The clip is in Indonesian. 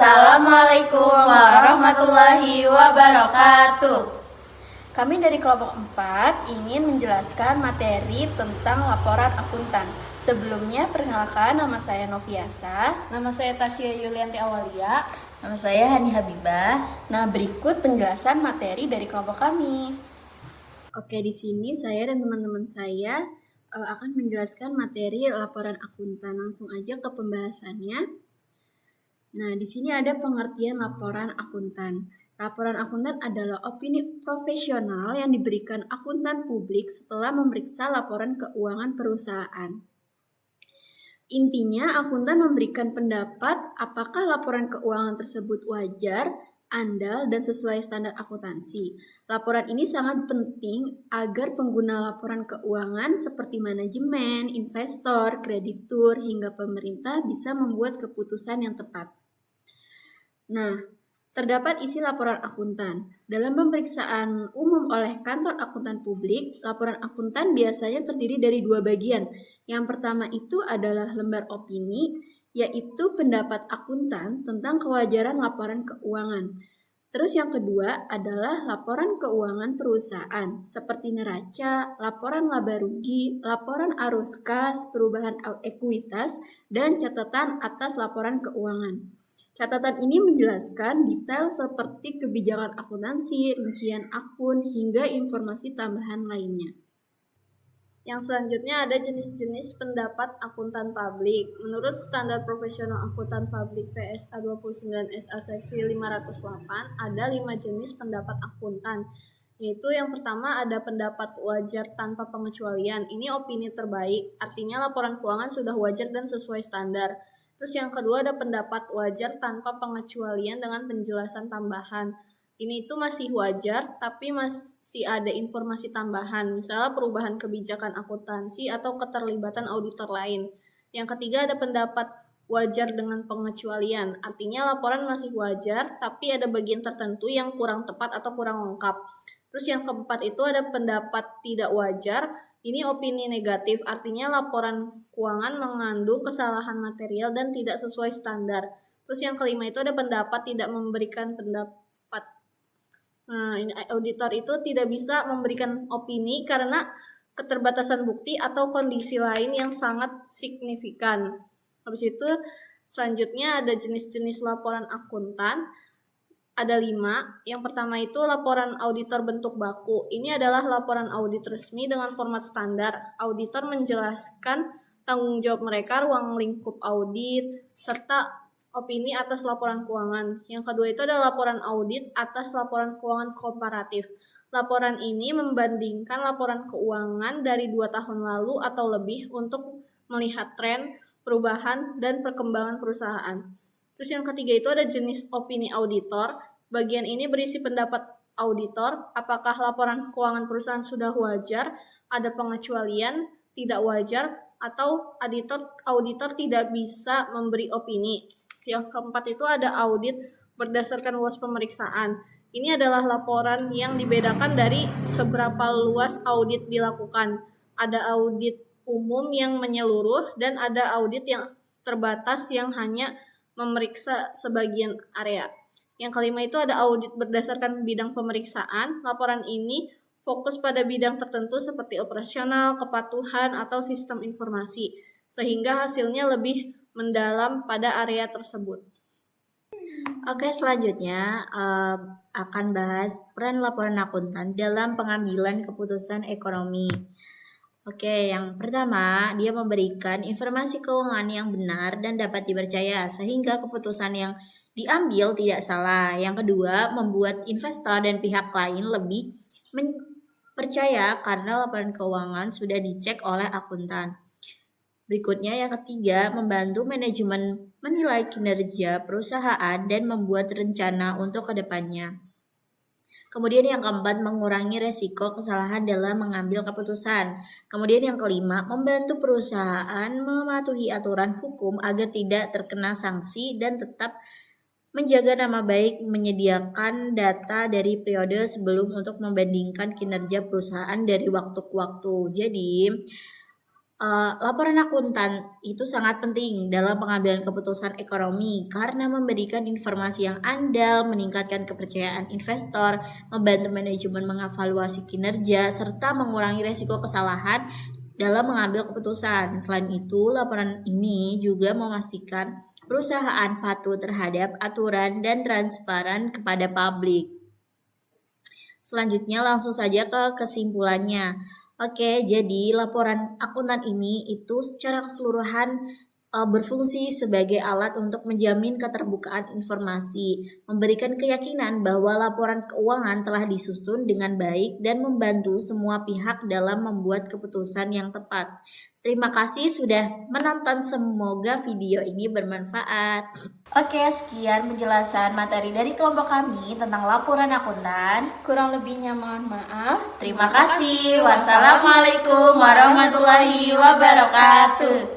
Assalamualaikum warahmatullahi wabarakatuh. Kami dari kelompok 4 ingin menjelaskan materi tentang laporan akuntan. Sebelumnya, perkenalkan, nama saya Noviasa. Nama saya Tasya Yulianti Awalia. Nama saya Hani Habibah. Nah, berikut penjelasan materi dari kelompok kami. Oke, di sini saya dan teman-teman saya akan menjelaskan materi laporan akuntan. Langsung aja ke pembahasannya. Nah, di sini ada pengertian laporan akuntan. Laporan akuntan adalah opini profesional yang diberikan akuntan publik setelah memeriksa laporan keuangan perusahaan. Intinya, akuntan memberikan pendapat apakah laporan keuangan tersebut wajar, andal, dan sesuai standar akuntansi. Laporan ini sangat penting agar pengguna laporan keuangan seperti manajemen, investor, kreditur, hingga pemerintah bisa membuat keputusan yang tepat. Nah, terdapat isi laporan akuntan. Dalam pemeriksaan umum oleh kantor akuntan publik, laporan akuntan biasanya terdiri dari 2 bagian. Yang pertama itu adalah lembar opini, yaitu pendapat akuntan tentang kewajaran laporan keuangan. Terus yang kedua adalah laporan keuangan perusahaan, seperti neraca, laporan laba rugi, laporan arus kas, perubahan ekuitas, dan catatan atas laporan keuangan. Catatan ini menjelaskan detail seperti kebijakan akuntansi, rincian akun, hingga informasi tambahan lainnya. Yang selanjutnya ada jenis-jenis pendapat akuntan publik. Menurut Standar Profesional Akuntan Publik PSA 29 SA Seksi 508, ada 5 jenis pendapat akuntan. Yaitu yang pertama ada pendapat wajar tanpa pengecualian. Ini opini terbaik, artinya laporan keuangan sudah wajar dan sesuai standar. Terus yang kedua ada pendapat wajar tanpa pengecualian dengan penjelasan tambahan. Ini itu masih wajar, tapi masih ada informasi tambahan, misalnya perubahan kebijakan akuntansi atau keterlibatan auditor lain. Yang ketiga ada pendapat wajar dengan pengecualian, artinya laporan masih wajar, tapi ada bagian tertentu yang kurang tepat atau kurang lengkap. Terus yang keempat itu ada pendapat tidak wajar. Ini opini negatif, artinya laporan keuangan mengandung kesalahan material dan tidak sesuai standar. Terus yang kelima itu ada pendapat tidak memberikan pendapat. Nah, auditor itu tidak bisa memberikan opini karena keterbatasan bukti atau kondisi lain yang sangat signifikan. Habis itu selanjutnya ada jenis-jenis laporan akuntan. Ada 5. Yang pertama itu laporan auditor bentuk baku. Ini adalah laporan audit resmi dengan format standar. Auditor menjelaskan tanggung jawab mereka, ruang lingkup audit, serta opini atas laporan keuangan. Yang kedua itu ada laporan audit atas laporan keuangan komparatif. Laporan ini membandingkan laporan keuangan dari 2 tahun lalu atau lebih untuk melihat tren, perubahan, dan perkembangan perusahaan. Terus yang ketiga itu ada jenis opini auditor. Bagian ini berisi pendapat auditor, apakah laporan keuangan perusahaan sudah wajar, ada pengecualian, tidak wajar, atau auditor tidak bisa memberi opini. Yang keempat itu ada audit berdasarkan luas pemeriksaan. Ini adalah laporan yang dibedakan dari seberapa luas audit dilakukan. Ada audit umum yang menyeluruh dan ada audit yang terbatas yang hanya memeriksa sebagian area. Yang kelima itu ada audit berdasarkan bidang pemeriksaan. Laporan ini fokus pada bidang tertentu seperti operasional, kepatuhan, atau sistem informasi, sehingga hasilnya lebih mendalam pada area tersebut. Oke, selanjutnya akan bahas peran laporan akuntan dalam pengambilan keputusan ekonomi. Oke, yang pertama, dia memberikan informasi keuangan yang benar dan dapat dipercaya sehingga keputusan yang diambil tidak salah. Yang kedua, membuat investor dan pihak lain lebih percaya karena laporan keuangan sudah dicek oleh akuntan. Berikutnya, yang ketiga, membantu manajemen menilai kinerja perusahaan dan membuat rencana untuk kedepannya. Kemudian yang keempat, mengurangi resiko kesalahan dalam mengambil keputusan. Kemudian yang kelima, membantu perusahaan mematuhi aturan hukum agar tidak terkena sanksi dan tetap menjaga nama baik, menyediakan data dari periode sebelum untuk membandingkan kinerja perusahaan dari waktu ke waktu. Jadi, Laporan akuntan itu sangat penting dalam pengambilan keputusan ekonomi karena memberikan informasi yang andal, meningkatkan kepercayaan investor, membantu manajemen mengevaluasi kinerja, serta mengurangi resiko kesalahan dalam mengambil keputusan. Selain itu, laporan ini juga memastikan perusahaan patuh terhadap aturan dan transparan kepada publik. Selanjutnya langsung saja ke kesimpulannya. Oke, jadi laporan akuntan ini itu secara keseluruhan berfungsi sebagai alat untuk menjamin keterbukaan informasi, memberikan keyakinan bahwa laporan keuangan telah disusun dengan baik dan membantu semua pihak dalam membuat keputusan yang tepat. Terima kasih sudah menonton, semoga video ini bermanfaat. Oke, sekian penjelasan materi dari kelompok kami tentang laporan akuntan. Kurang lebihnya mohon maaf. Terima kasih. Wassalamualaikum warahmatullahi wabarakatuh.